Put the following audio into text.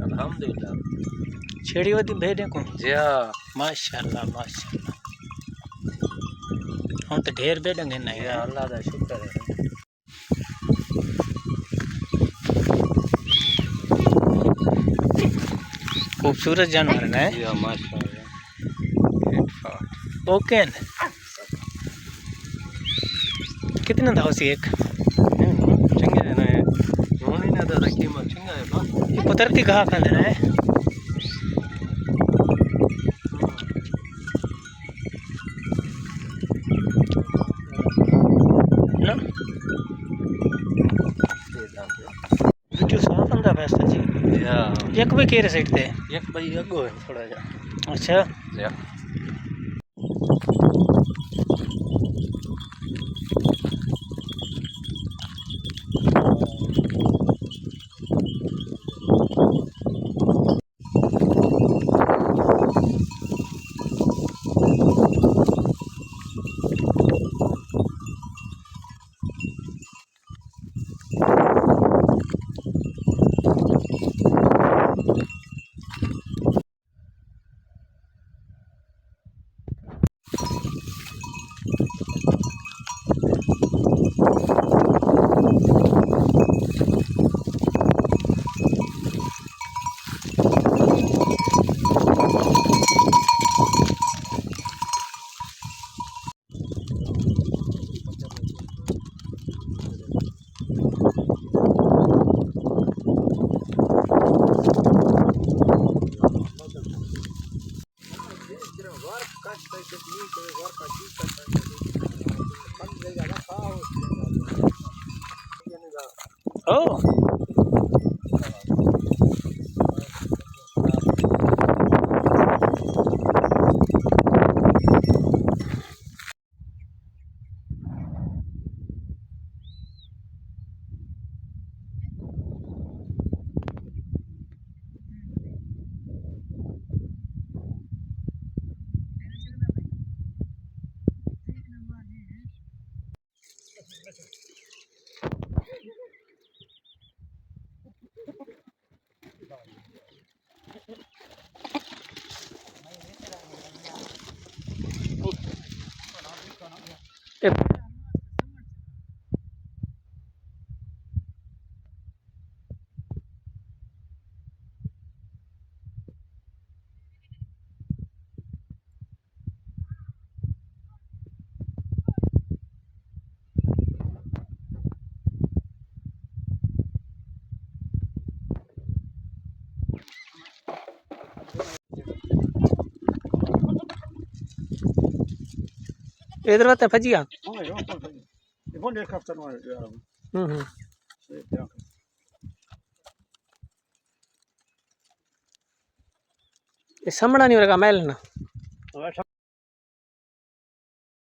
अल्हम्दुलिल्लाह छेड़ी होती भेड़े को जी हाँ माशाल्लाह माशाल्लाह हम तो ढेर भेड़ेंगे नहीं जी अल्लाह का शुक्र है खूबसूरत जानवर है जी हाँ माशाल्लाह ओके कितना था उसी एक चंगे है ना रोनी ने तो कीमत चंगा है ना कुदरती घाह का लेना है ना वीडियो साफ अंदा वैसे जी या एक भी केरे साइड ते एक भाई अगो है थोड़ा जा अच्छा या ओ इधर बात है फजिया ये समड़ा नहीं होगा मैल ना